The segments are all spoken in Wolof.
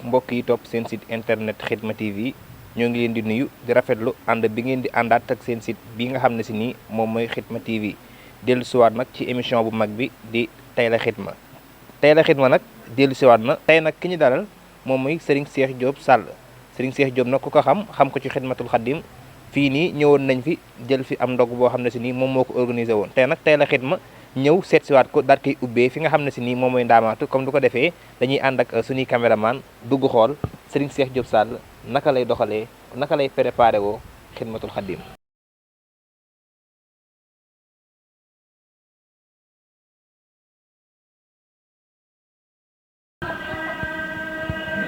mbokk yi topp seen site internet Khidma TV ñoo ngi leen di nuyu di rafetlu ànd bi ngeen di àndaat ak seen site bi nga xam ne si nii moom mooy Khidma TV dellu siwaat nag ci émission bu mag bi di Tey la Khidma. Tey la Khidma nag dellu siwaat na tey nag ki ñu dalal moom mooy Serigne Cheikh Diop Sall Serigne Cheikh Diop nag ku ko xam ko ci Khidmatul Khadim fii nii ñëwoon nañ fi jël fi am ndog boo xam ne si nii moom moo ko organisé woon tey nag Tey la Khidma ñëw seet siwaat ko daal koy ubbee fi nga xam ne si nii moom mooy ndaamaatu comme du ko defee dañuy ànd ak suñuy caméraman dugg xool Serigne Cheikh Diop Sall naka lay doxalee naka lay préparé woo Khidmatul Khadim.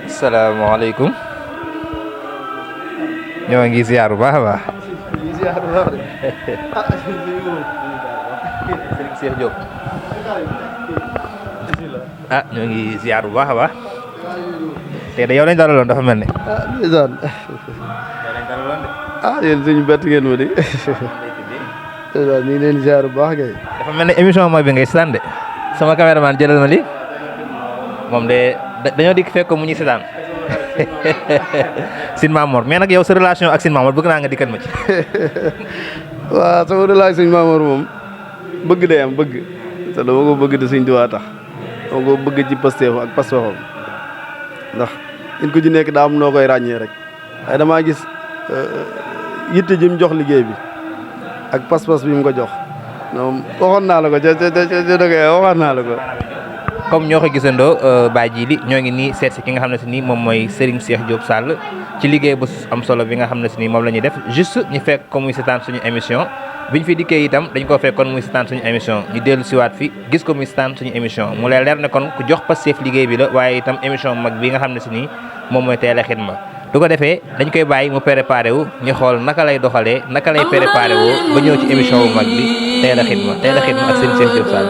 salaamaaleykum ñoo ngi ziar bu baax a baax. Serigne Cheikh Diop ñoo ngi ziar bu baax a baax te da yow lañ dalaloon dafa mel ni. ndeysaan yow lañ dalaloon de. yéen suñu bett ngeen ma di ndeysaan ñu ngi leen ziar bu baax kay. dafa mel ni émission mooy bi ngay seetaan de sama caméraman jëlal ma li moom de dañoo dikk fekk ko mu ñuy seetaan Sine Mamour mais nag yow sa relation ak Sine Mamour bëgg naa nga dikkal ma ci. waaw sama relation sëñ Mamour moom bëgg day am bëgg te dama ko bëgg de sëñ Tuubaa tax dama ko bëgg ci pasteef ak pasteefam ndax nit ku ci nekk daa am noo koy ràññee rek waaye damaa gis yitte ji mu jox liggéey bi ak pas-pas bi mu ko jox moom waxoon naa la ko ca waxoon naa la ko. comme ñoo ko gisandoo Baye Djili ñoo ngi nii seet si ki nga xam ne si nii moom mooy Serigne Cheikh Diop Sall ci liggéey bu am solo bi nga xam ne si nii moom la ñuy def juste ñu fekk ko muy seetaan suñu émission biñ fi dikkee itam dañ koo fekkoon muy seetaan suñu émission ñu dellu siwaat fi gis ko muy seetaan suñu émission mu lay leer ne kon ku jox Pastef liggéey bi la waaye itam émission mag bi nga xam ne si nii moom mooy Tey la Khidma du ko defee dañ koy bàyyi mu préparé wu ñu xool naka lay doxalee naka lay préparé woo ba ñëw ci émission bu mag bi Tey la Khidma Tey la Khidma ak Serigne Cheikh Diop Sall.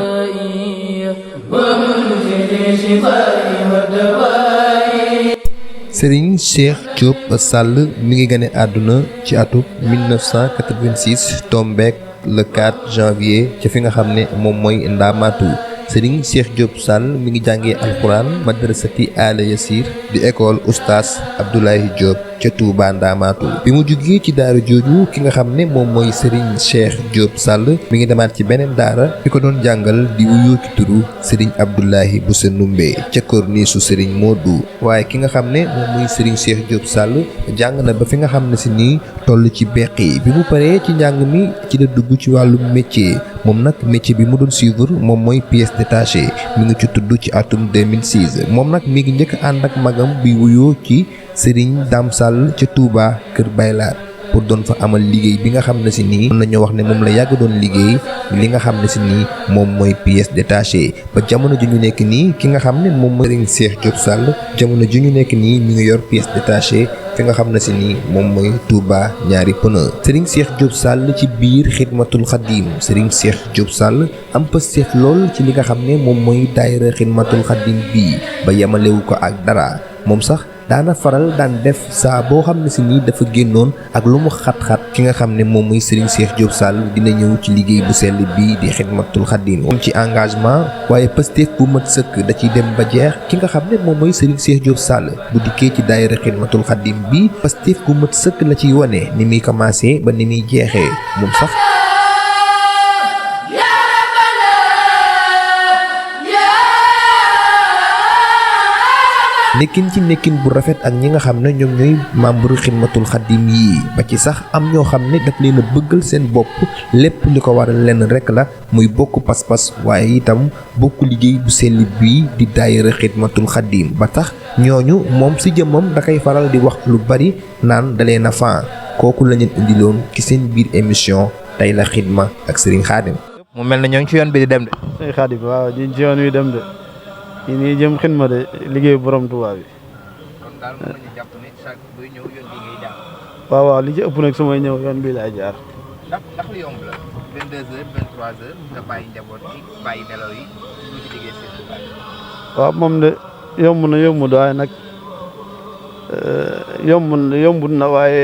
Serigne Cheikh Diop Sall mi ngi gane àdduna ci atub 1986 tombeek le 4 janvier ci fi nga xam ne moom mooy Ndaamaatu Serigne Cheikh Diop Sall mi ngi jàngee alxuraan madrasati Ala Yassir di école oustaz Abdoulaye Diop ca Touba Ndaamaatu bi mu jugee ci daara jooju ki nga xam ne moom mooy Serigne Cheikh Diop Sall mi ngi demaat ci beneen daara ki ko doon jàngal di wuyoo ci turu Serigne Abdoulaye Boussa Numbe ca korniisu Serigne Modou waaye ki nga xam ne moom mooy Serigne Cheikh Diop Sall jàng na ba fi nga xam ne si nii toll ci beqi bi mu paree ci njàng mi ci la dugg ci wàllu métier moom nag métier bi mu doon suivre moom mooy pièce détachée mi ngi ci tudd ci atum 2006 moom nag mi ngi njëkk ànd ak magam bi wuyoo ci Serigne Dame Sall ca Touba Kër Baylaat pour doon fa amal liggéey bi nga xam ne si nii mën nañoo wax ne moom la yàgg doon liggéey li nga xam ne si nii moom mooy pièce détachée ba jamono ji ñu nekk nii ki nga xam ne moom mooy Serigne Cheikh Diop Sall jamono ji ñu nekk nii mi ngi yor pièce détachée fi nga xam ne si nii moom mooy Touba ñaari pneu Serigne Cheikh Diop Sall ci biir Khidmatul Khadim Serigne Cheikh Diop Sall am Pastef lool ci li nga xam ne moom mooy daayira Khidmatul Khadim bii ba yemalewu ko ak dara moom sax daana faral daan def saa boo xam ne si nii dafa génnoon ak lu mu xat-xat ki nga xam ne moom mooy Serigne Cheikh Diop Sall dina ñëw ci liggéey bu sell bii di Khidmatul Khadim moom ci engagement waaye Pastef bu mat sëkk da ciy dem ba jeex ki nga xam ne moom mooy Serigne Cheikh Diop Sall bu dikkee ci daayira Khidmatul Khadim bii Pastef bu mat sëkk la ciy wane ni muy commencé ba ni muy jeexee moom sax nekkin ci nekkin bu rafet ak ñi nga xam ne ñoom ñooy membre Khidmatul Khadim yii ba ci sax am ñoo xam ne daf leen a bëggal seen bopp lépp li ko waral lenn rek la muy bokk pas-pas waaye itam bokk liggéey bu sell bii di daayira Khidmatul Khadim ba tax ñooñu moom si jëmmam da koy faral di wax lu bari naan dalee na fan kooku la ñu indiloon ci seen biir émission Tey la Khidma ak Serigne Khadim. mu mel ne ñoo ngi ci yoon bi di dem de. Serigne Khadim waaw ñu ci yoon wi dem de. yi nii jëm Xidma de liggéey borom Tuubaa bi. kon daal mën nañu jàpp ne chaque buy ñëw yoon bi ngay jaar. waaw li ci ëpp nag su may ñëw yoon bii laay jaar. ndax lu yomb la 22h 23h nga bàyyi njaboot yi bàyyi nelaw yi ñu ci liggéey seen Tuubaa. waaw moom de yomb na waaye nag yombut na waaye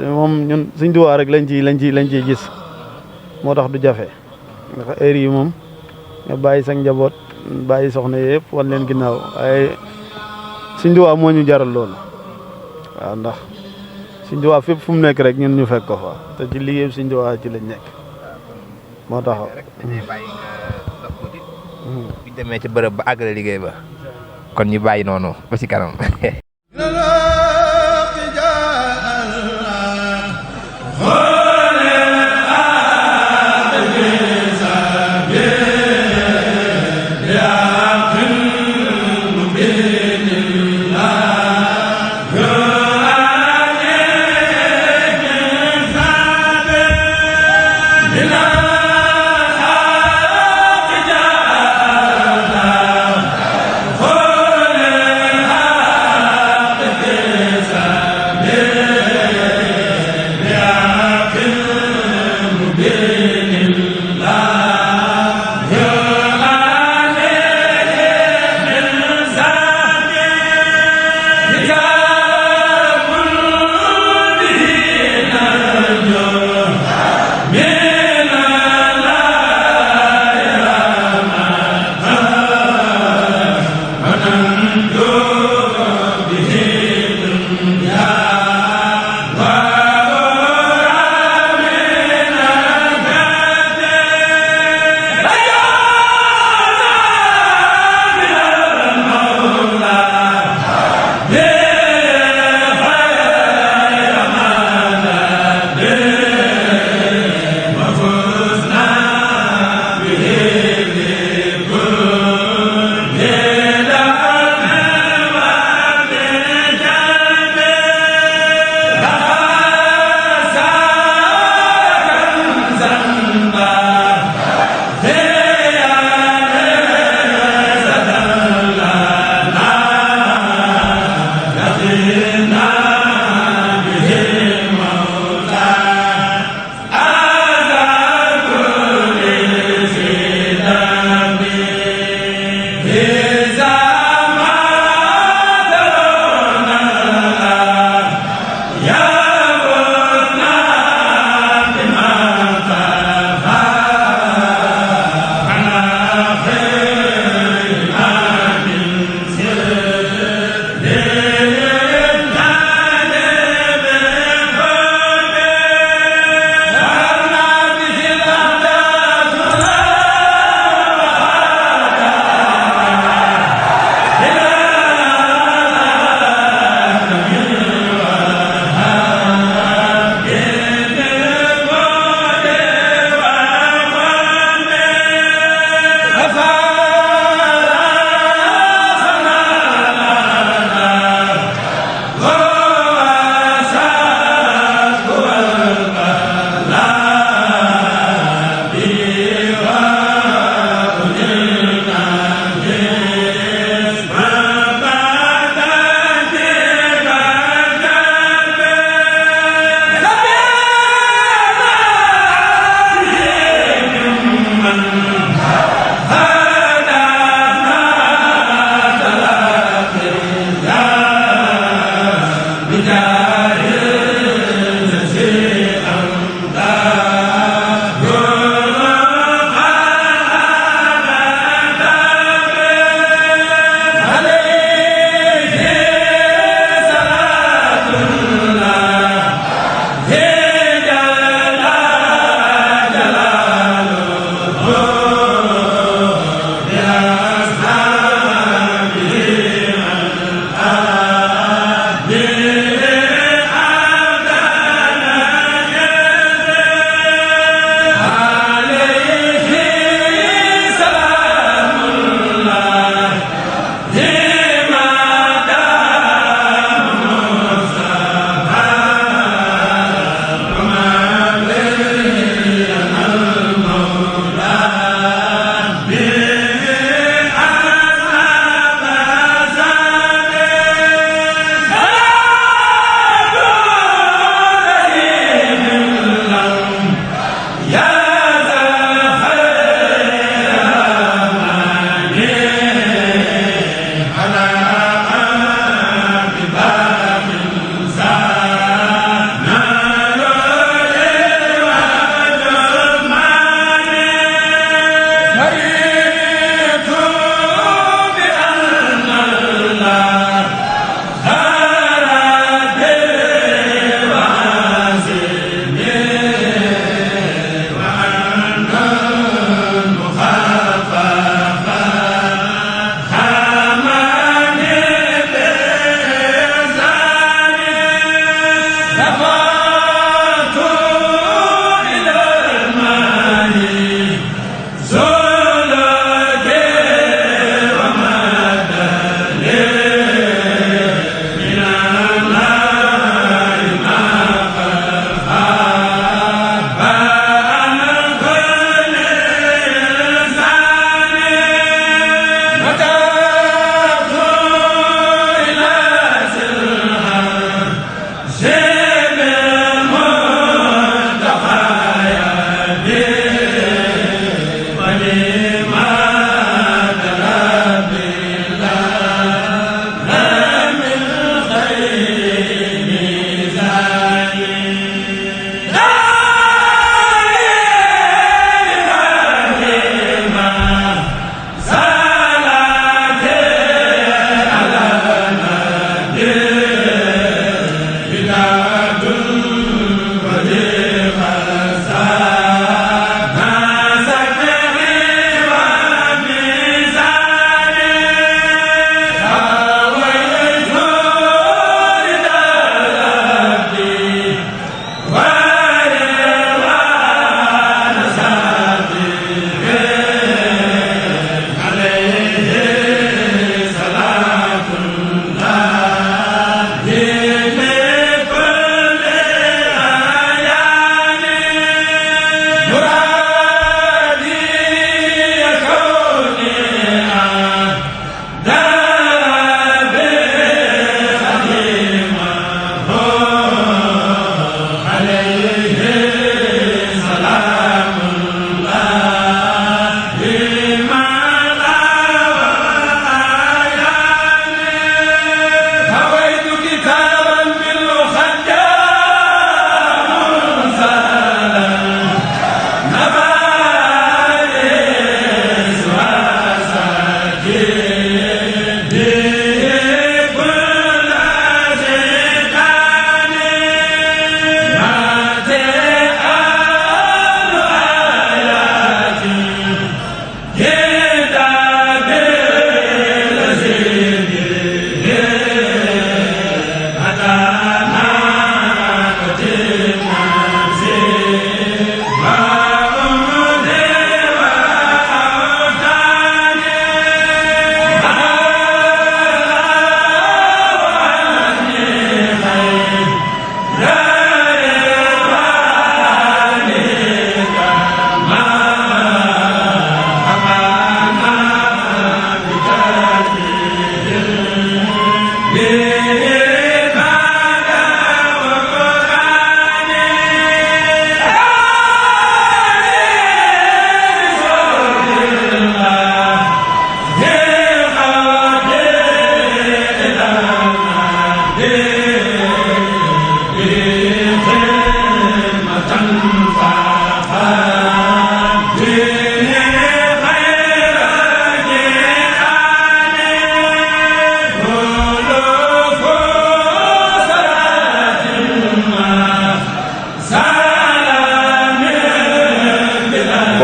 moom ñun Sëñ Tuubaa rek lañ ciy gis moo tax du jafe ndax heure yi moom nga bàyyi sa njaboot bàyyi soxna yëpp wan leen ginnaaw waaye Sëñ Tuubaa moo ñu jaral loolu waaw ndax Sëñ Tuubaa fépp fu mu nekk rek ñun ñu fekk ko fa te ci liggéey Sëñ Tuubaa ci lañ nekk moo tax dañuy bàyyi nga dox tuuti bu ñu demee ci bërëb ba àggale liggéey ba kon ñu bàyyi noonu ba ci kanam Mina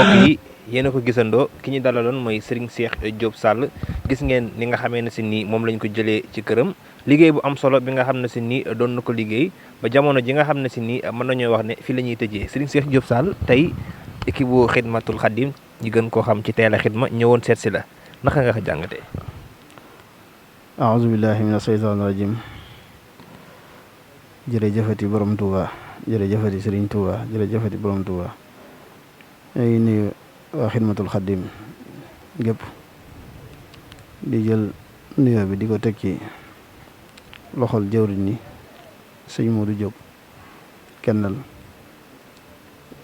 mbokk yi yéen a ko gisandoo ki ñu dalaloon mooy Serigne Cheikh Diop Sall gis ngeen ni nga xamee ne si nii moom lañ ko jëlee ci këram liggéey bu am solo bi nga xam ne si nii doon na ko liggéey ba jamono ji nga xam ne si nii mën nañoo wax ne fi la ñuy tëjee Serigne Cheikh Diop Sall tey équipe bu Xidmatul Xadim ñi gën koo xam ci teel a xidma ñëwoon seet si la naka nga ko jàngatee. aouzu billahi mina sheytaani rajim jërëjëfati borom Touba jërëjëfati Serigne Touba jërëjëfati borom Touba ñooy nuyu waa Xidmatul Xadim gépp di jël nuyoo bi di ko teg ci loxol jëwriñ ni sëñ Modou Diop kennal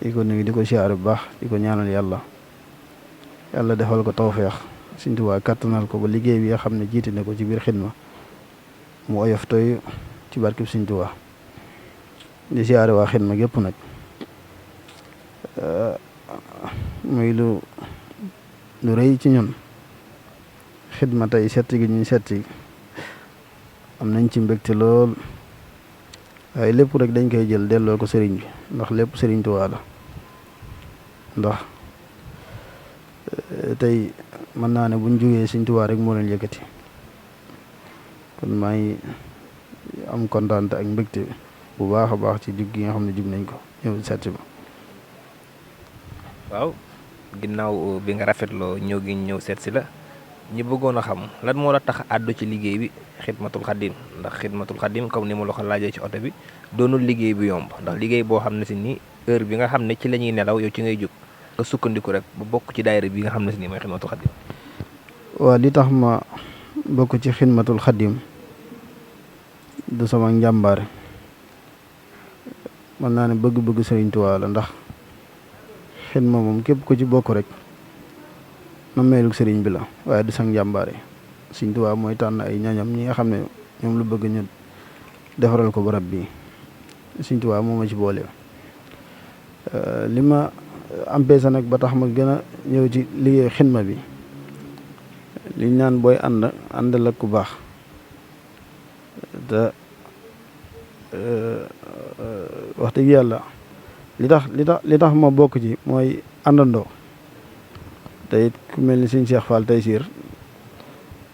di ko nuyu di ko siyaare bu baax di ko ñaanal yàlla defal ko tawfeex Sëñ Tuubaa kattanal ko ba liggéey bi nga xam ne jiite na ko ci biir xidma mu oyof toy ci barkeb Sëñ Tuubaa di siyaare waa xidma gépp nag muy lu rëy ci ñun xidma tey setti gi ñuy setti am nañ ci mbégte lool waaye lépp rek dañ koy jël delloo ko sëriñ bi ndax lépp Sëriñ Tuubaa la ndax tey mën naa ne buñ jógee Sëriñ Tuubaa rek moo leen yëkkati kon maa ngi am kontaan ak mbégte bu baax a baax ci jug gi nga xam ne jug nañ ko ñëw seet ba. waaw ginnaaw bi nga rafetloo ñëw gi ñëw seet si la ñi bëggoon a xam lan moo la tax àddu ci liggéey bi Xidmatul Xadim ndax Xidmatul Xadim comme ni ma la ko laajee ci oto bi doonul liggéey bu yomb ndax liggéey boo xam ne si nii heure bi nga xam ne ci la ñuy nelaw yow ci ngay jóg nga sukkandiku rek ba bokk ci daayira bi nga xam ne si nii mooy Xidmatul Xadim. waaw li tax ma bokk ci Xidmatul Xadim du sama njàmbaare mën naa ne bëgg-bëgg Sëriñ Tuubaa la ndax xidma moom képp ku ci bokk rek na meelug sëriñ bi la waaye du sang njàmbaare Sëriñ Tuubaa mooy tànn ay ñañam ñi nga xam ne ñoom lu bëgg ñu defaral ko barab bi Sëriñ Tuubaa moo ma ci boole li ma empêché nag ba tax ma gën a ñëw ci liggéey xidma bi liñ naan booy ànd la ku baax te wax dëgg yàlla li tax ma bokk ci mooy àndandoo te it ku mel ni Sëñ Cheikh Fall Taysiir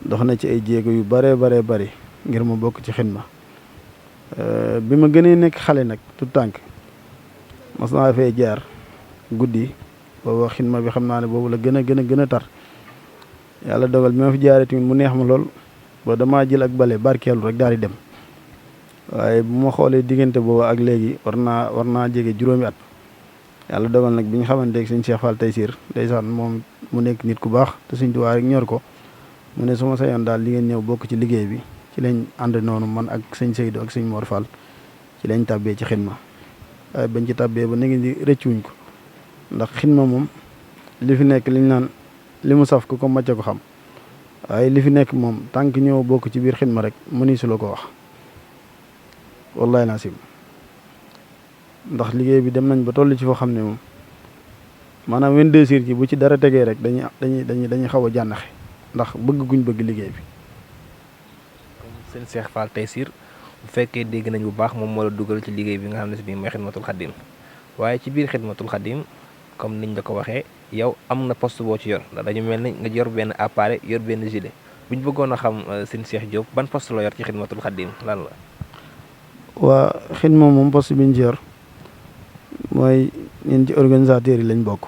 dox na ci ay jéego yu bare bari ngir ma bokk ci xidma bi ma gënee nekk xale nag tout tànk mas naa fee jaar guddi booba xidma bi xam naa ne boobu la gën a tar yàlla dogal bi ma fi jaaree tamit mu neex ma lool ba damaa jël ak bale barkeelu rek daal di dem waaye bu ma xoolee diggante boobu ak léegi war naa jege juróomi at yàlla dogal nag bi ñu xamanteeg Sëñ Cheikh Fall Taysiir ndeysaan moom mu nekk nit ku baax te Sëñ Tuubaa rek ñor ko mu ne su ma sañoon daal li ngeen ñëw bokk ci liggéey bi ci lañ ànd noonu man ak sëñ Seydou ak sëñ Mor Fall ci lañ tàbbee ci xidma waaye bañ ci tàbbee ba ngi di rëccuwuñ ko ndax xidma moom li fi nekk liñ naan li mu saf ko macca ko xam waaye li fi nekk moom tànk ñëw bokk ci biir xidma rek mëni su la ko wax wallahi nasim ndax liggéey bi dem nañ ba toll ci foo xam ne moom maanaam 22 heures ci bu ci dara tegee rek dañuy xaw a jànnaxe ndax bëgg guñ bëgg liggéey bi. Sëñ Cheikh Fall Taysiir bu fekkee dégg nañ bu baax moom moo la dugal ci liggéey bi nga xam ne si nii mooy Xidmatul Xadim waaye ci biir Xidmatul Xadim comme niñ la ko waxee yow am na poste boo ci yor ndax dañu mel ni nga yor benn appareil yor benn gilet buñ bëggoon a xam Sëñ Cheikh Diop ban poste la yor ci Xidmatul Xadim lan la. waa xidma moom poste bi ñu ci yor mooy ñun ci organisateurs yi lañ bokk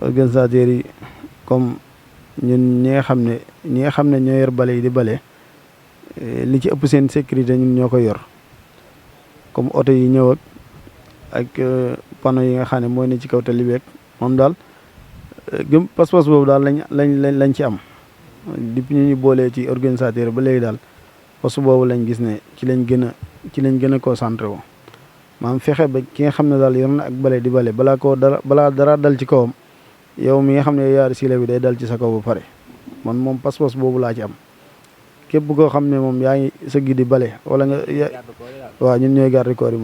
organisateurs yi comme ñun ñi nga xam ne ñoo yor bale yi di bale li ci ëpp seen sécurité ñun ñoo koy yor comme oto yi ñëw ak panneau yi nga xam ne mooy ne ci kaw tali beeg moom daal gëm pas-pas boobu daal lañ ci am depuis ñu boolee ci organisateur ba léegi daal poste boobu lañ gis ne ci lañ gën a concentré wu maanaam fexe ba ki nga xam ne daal yor na ak bale di bale balaa dara dal ci kawam yow mi nga xam ne yaari sile bi day dal ci sa kaw ba pare man moom pas-pas boobu laa ci am képp koo xam ne moom yaa ngi sëgg di bale wala nga waaw ñun ñooy garde corps yi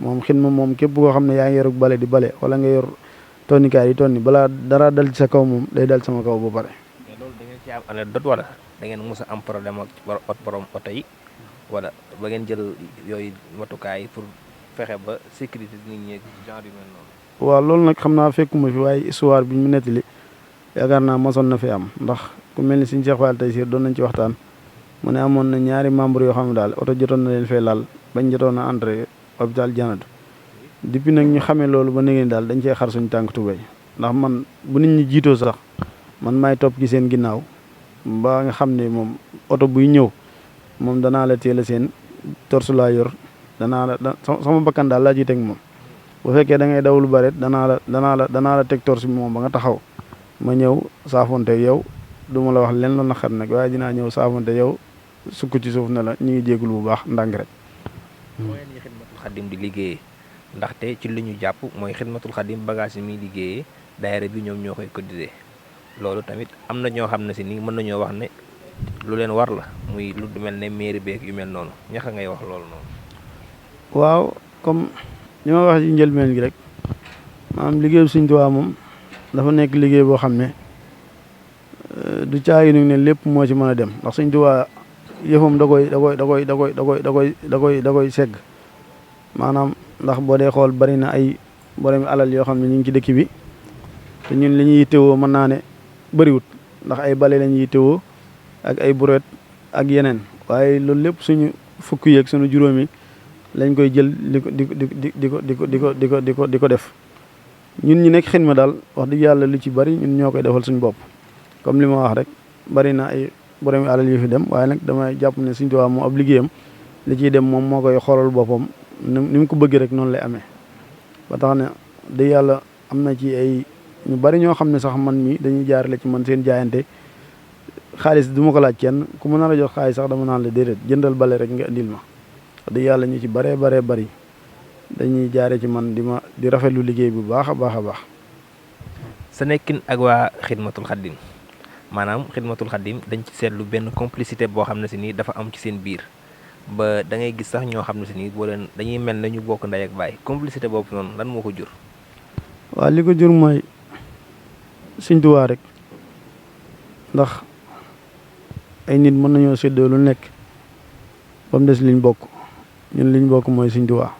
moom xidma moom képp koo xam ne yaa ngi yor bale di bale wala nga yor tonnikaay yi tonni balaa dara dal ci sa kaw moom day dal sama kaw ba pare. mais loolu da ngeen ci am anecdote wala da ngeen mës a am problème ak borom oto yi wala ba ngeen jël yooyu matukaay pour fexe ba sécurité nit ñi genre yu mel noonu. waaw loolu nag xam naa fekkuma fi waaye histoire bi ñu nettali yaakaar naa mosoon na fi am ndax ku mel ni suñu Cheikh Fall Taysiir doon nañ ci waxtaan mu ne amoon na ñaari membre yoo xam ne daal oto jotoon na leen fay laal bañ jotoon a entré hôpital Janatu depuis nag ñu xamee loolu ba léegi daal dañ cee xar suñu tànk tubéy ndax man bu nit ñi jiitoo sax man maay topp ci seen ginnaaw ba nga xam ne moom oto buy ñëw moom danaa la teel a seen torsu laa yor danaa la sama bakkan daal laa ciy teg moom bu fekkee da ngay daw lu bare danaa la teg torsu bi moom ba nga taxaw ma ñëw saafonte yow du ma la wax leen loolu na xat nag waaye dinaa ñëw saafonte yow sukk ci suuf ne la ñu ngi jéegul bu baax ndànk rek. mooy ni xidmatul xadim di liggéeyee ndaxte ci li ñu jàpp mooy xidmatul xadim bagage yi muy liggéeyee daayira bi ñoom ñoo koy cotiser loolu tamit am na ñoo xam ne si nii mën nañoo wax ne lu leen war la muy lu mel ne mairie beeg yu mel noonu ñaxa ngay wax loolu noonu. waaw comme li ma wax ci njëlbeen gi rek maanaam liggéeyu Sëñ Tuubaa moom dafa nekk liggéey boo xam ne du caagi nu ne lépp moo ci mën a dem ndax Sëñ Tuubaa yëfam da koy segg maanaam ndax boo dee xool bari na ay borom alal yoo xam ne ñu ngi ci dëkk bi te ñun li ñuy yittewoo mën naa ne bëriwut ndax ay bale lañuy yittewoo ak ay buret ak yeneen waaye loolu lépp suñu fukk yeeg suñu juróomi lañ koy jël di ko def ñun ñi nekk xidma daal wax dëgg yàlla lu ci bari ñun ñoo koy defal suñu bopp comme li ma wax rek bari na ay borom alal yu fi dem waaye nag damay jàpp ne Sëñ Tuubaa moom ab liggéeyam li ciy dem moom moo koy xoolal boppam ni mu ko bëggee rek noonu lay amee ba tax ne dëgg yàlla am na ci ay ñu bari ñoo xam ne sax man mi dañuy jaarale ci man seen jaayante xaalis du ma ko laaj kenn ku ma nar a jox xaalis sax dama naan la déedéet jëndal bale rek nga indil ma dëgg yàlla ñu ci baree bari dañuy jaare ci man di rafetlu liggéey bu baax a baax a baax. sa nekkin ak waa xidmatul xadim maanaam xidmatul xadim dañ ci seetlu benn complicité boo xam ne si nii dafa am ci seen biir ba da ngay gis sax ñoo xam ne si nii boo leen dañuy mel ne ñu bokk ndey ak baay complicité boobu noonu lan moo ko jur. waaw li ko jur mooy Sëñ Tuubaa rek ndax ay nit mën nañoo séddoo lu nekk ba mu des liñ bokk ñun liñ bokk mooy Sëñ Tuubaa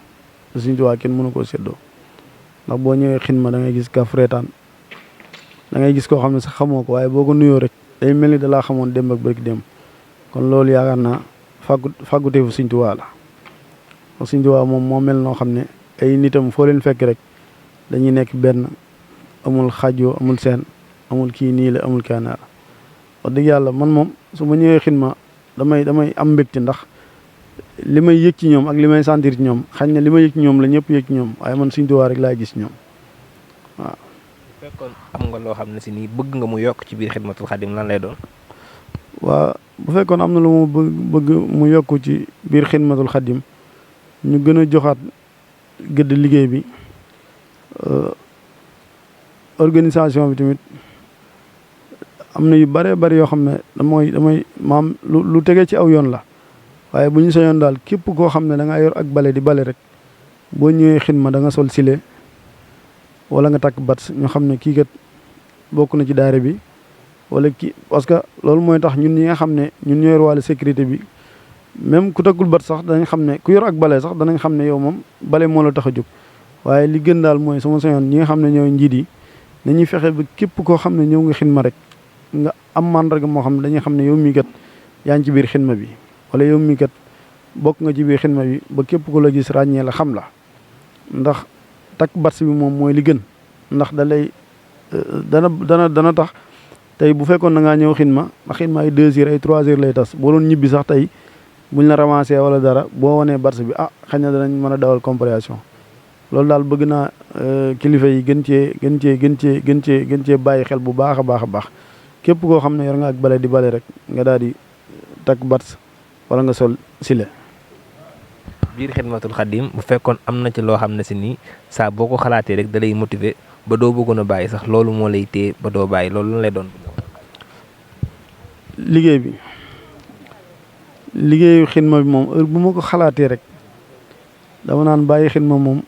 te Sëñ Tuubaa kenn mënu koo séddoo ndax boo ñëwee xidma da ngay gis kaf reetaan da ngay gis koo xam ne sax xamoo ko waaye boo ko nuyoo rek day mel ni dalaa xamoon démb ak bërki démb kon loolu yaakaar naa fàgguteefu Sëñ Tuubaa la ndax Sëñ Tuubaa moom moo mel noo xam ne ay nitam foo leen fekk rek dañuy nekk benn amul xajoo amul seen amul kii nii la amul kii naa la wax dëgg yàlla man moom su ma ñëwee xidma damay am mbégte ndax li may yëg ci ñoom ak li may sentir ci ñoom xañ na li may yëg ci ñoom la ñëpp yëg ci ñoom waaye man Sëñ Tuubaa rek laay gis ñoom waaw. fekkoon am nga loo xam ne si nii bëgg nga mu yokk ci biir xidmatul xadim lan lay doon. waaw bu fekkoon am na lu ma bëgg mu yokk ci biir xidmatul xadim ñu gën a joxaat gëdd liggéey bi organisation bi tamit am na yu bare bari yoo xam ne damay maam lu tegee ci aw yoon la waaye bu ñu sañoon daal képp koo xam ne da ngaa yor ak bale di bale rek boo ñëwee xidma da nga sol sile wala nga takk bat ñu xam ne kii kat bokk na ci daara bi wala kii parce que loolu mooy tax ñun ñi nga xam ne ñun ñoo yor wàllu sécurité bi même ku takkul bat sax danañ xam ne ku yor ak bale sax danañ xam ne yow moom bale moo la tax a jóg waaye li gën daal mooy sama sañoon ñi nga xam ne ñooy njiit yi nañuy fexe ba képp koo xam ne ñëw nga xidma rek nga am mandarga moo xam ne dañuy xam ne yow mii kat yaa ngi ci biir xidma bi wala yow mii kat bokk nga ci biir xidma bi ba képp ku la gis ràññee la xam la ndax takk bats bi moom mooy li gën ndax da lay dana tax tey bu fekkoon da ngaa ñëw xidma ndax xidma ay 2 heures ay 3 heures lay tas boo doon ñibbi sax tey buñ la ramassé wala dara boo wanee bats bi xëy na danañ mën a dawal compréhension loolu daal bëgg naa kilifa yi gën cee bàyyi xel bu baax a baax képp koo xam ne yor nga ak bale di bale rek nga daal di takk bats wala nga sol sile. biir xidmatul xadim bu fekkoon am na ci loo xam ne si nii saa boo ko xalaatee rek da lay motiver ba doo bëggoon a bàyyi sax loolu moo lay téye ba doo bàyyi loolu lan lay doon. liggéeyu xidma bi moom heure bu ma ko xalaatee rek dama naan bàyyi xidma moom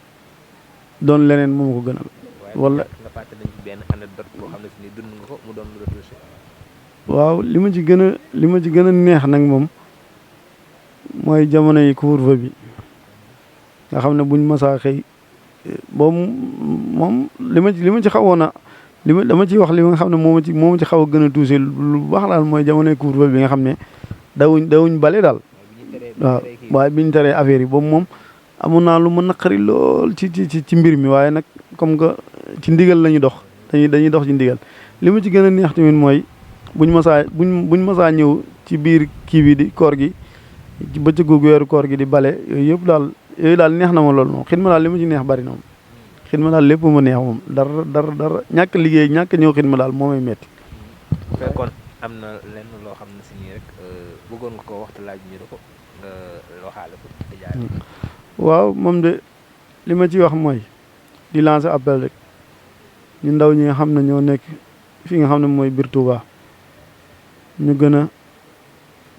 doon leneen moom ko gënal. wala nga fàtte nañ ci benn anecdote boo xam ne si nii dund nga ko mu doon lu la touché. waaw li ma ci gën a neex nag moom mooy jamono yi couvre-feu bi nga xam ne buñ masaa xëy boobu moom li ma ci xawoon a dama ciy wax li nga xam ne moo ma ci xaw a gën a touché lu baax daal mooy jamonoy couvre-feu bi nga xam ne dawuñ bale daal waaw waaye biñu teree affaire yi boobu moom amoon naa lu ma naqari lool ci mbir mi waaye nag comme que ci ndigal la ñu dox dañuy dox ci ndigal li ma ci gën a neex tamit mooy buñ masaa ñëw ci biir kii bi di koor gi ci bëccëgu weeru koor gi di bale yooyu daal neex na ma lool moom xidma daal li ma ci neex bari na moom xidma daal lépp ma neex moom dara ñàkk liggéey ñàkk ñëw xidma daal moo may metti bu fekkoon am na lenn loo xam ne si nii rek bëggoon nga ko waxtu laaj ñu ko nga loo xaale ko di waaw moom de li ma ci wax mooy di lancer appel rek ñu ndaw ñi nga xam ne ñoo nekk fi nga xam ne mooy biir Touba ñu gën a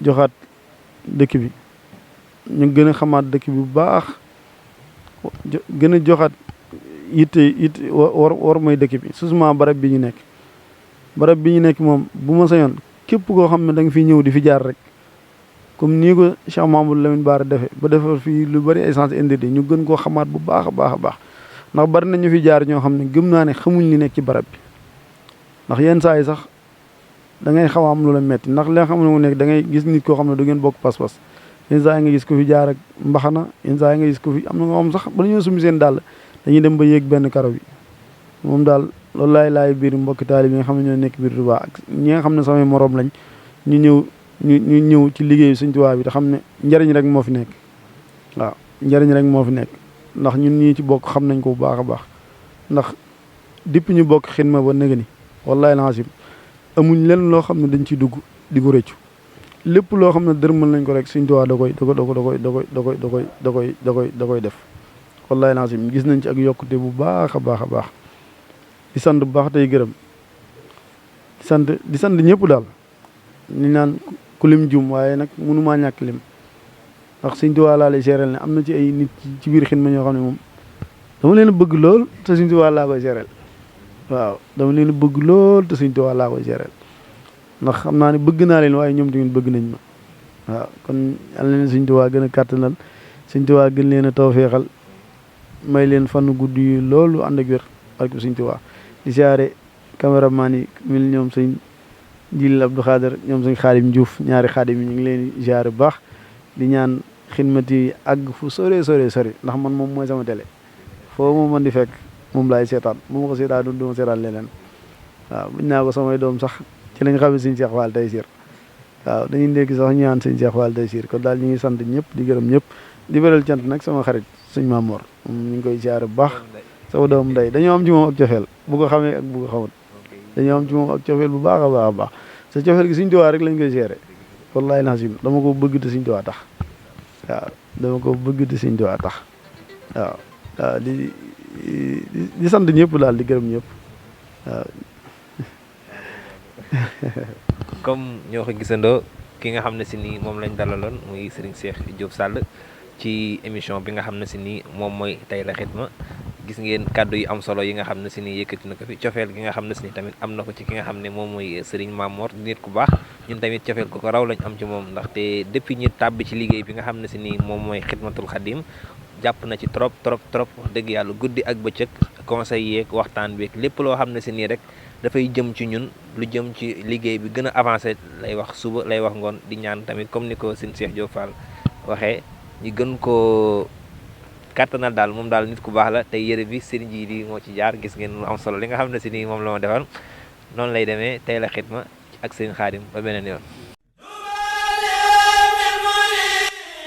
joxaat dëkk bi ñu gën a xamaat dëkk bi bu baax gën a joxaat yitte war mooy dëkk bi susuma barab bi ñu nekk moom bu ma sañoon képp koo xam ne da nga fi ñëw di fi jaar rek comme nii ko Cheikh Mamadou Lamine Bara defee ba defar fii lu bari ay sens interdit ñu gën koo xamaat bu baax a baax ndax bari na ñu fi jaar ñoo xam ne gëm naa ne xamuñ li nekk ci barab bi ndax yenn saa yi sax da ngay xaw a am lu la metti ndax li nga xam ne mu nekk da ngay gis nit koo xam ne du ngeen bokk pas-pas yenn saa yi nga gis ko fi jaar ak mbaxana yenn saa yi nga gis ko fi am na nga xam sax ba ñoo sumi seen dàll dañuy dem ba yéeg benn karo bi moom daal loolu laay biir mbokki taalibe yi nga xam ne ñoo nekk biir Touba ak ñi nga xam ne samay moroom lañ ñu ñëw ci liggéeyu Sëñ Tuubaa bi te xam ne njariñ rek moo fi nekk waaw njariñ rek moo fi nekk ndax ñun ñii ci bokk xam nañ ko bu baax a baax ndax depuis ñu bokk xidma ba nëga ni wallahi lancim amuñ lenn loo xam ne dañ ciy dugg di ko rëccu lépp loo xam ne dërmal nañ ko rek Sëñ Tuubaa da koy def wallahi lancim gis nañ ci ak yokkute bu baax a baax di sant bu baax tey gërëm di sant ñëpp daal ñu naan ku lim jum waaye nag mënumaa ñàkk lim ndax Sëñ Tuubaa laa lay seeral ne am na ci ay nit ci biir xidma ñoo xam ne moom dama leen bëgg lool te Sëñ Tuubaa laa koy seeral waaw dama leen bëgg lool te Sëñ Tuubaa laa koy seeral ndax xam naa ne bëgg naa leen waaye ñoom tamit bëgg nañ ma waaw kon yal na leen Sëñ Tuubaa gën a kàttanal Sëñ Tuubaa gën leen a tawfeexal may leen fan gudd yi loolu ànd ak wér barke Sëñ Tuubaa di siyaare caméraman yi mil ñoom sëñ Jil Abdou Khader ñoom sëñ Xaadim Diouf ñaari xaadim yi ñu ngi leen di siyaare bu baax di ñaan xidmati àgg fu sore ndax man moom mooy sama télé foo ma mën di fekk moom laay seetaan bu ma ko seetaan du ma seetaan leneen waaw buñ naa ko samay doom sax ci lañ xam ne sëñ Cheikh Fall Taysiir waaw dañuy ndékki sax ñu ñaan sëñ Cheikh Fall Taysiir kon daal ñu ngi sant ñëpp di gërëm ñëpp di beral cant nag sama xarit sëñ Mamor moom ñu ngi koy siyaare bu baax sama doom ndey dañoo am ci moom ak cofeel bu ko xamee ak bu ko xamut dañoo am ci moom ak cofeel bu baax a baax sa cofeel gi Sëñ Tuubaa rek lañ koy seere wallahi nasim dama ko bëgg te Sëñ Tuubaa tax waaw dama ko bëgg te Sëñ Tuubaa tax waaw di sant ñëpp daal di gërëm ñëpp waaw comme ñoo ko gisandoo ki nga xam ne si nii moom lañ dalaloon muy Serigne Cheikh Diop Sall ci émission bi nga xam ne si nii moom mooy Tay la Xidma gis ngeen kàddu yu am solo yi nga xam ne si nii yëkkati na ko fi cofeel gi nga xam ne si nii tamit am na ko ci ki nga xam ne moom mooy Serigne Mamor nit ku baax ñun tamit cofeel ko raw lañ am ci moom ndaxte depuis ñu tàbbi ci liggéey bi nga xam ne si nii moom mooy Xidmatul Xadim jàpp na ci trop wax dëgg yàlla guddi ak bëccëg conseil yeeg waxtaan beeg lépp loo xam ne si nii rek dafay jëm ci ñun lu jëm ci liggéey bi gën a avancé lay wax suba lay wax ngoon di ñaan tamit comme ni ko sëñ Cheikh Diop Fall waxee ñu gën koo kàttanal daal moom daal nit ku baax la tey yëre bi sëriñ ji di moo ci jaar gis ngeen lu am solo li nga xam ne si nii moom la ma defal noonu lay demee Tay la Xidma ak sëriñ Xaadim ba beneen yoon.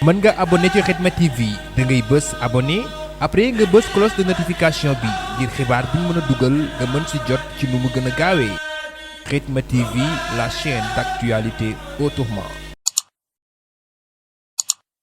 mën nga abonné ci Xidma TV da ngay bës abonné après nga bës cloche de notification bi ngir xibaar bu ñu mën a dugal nga mën si jot ci nu mu gën a gaawee Xidma TV, la chaîne d'actualité autrement.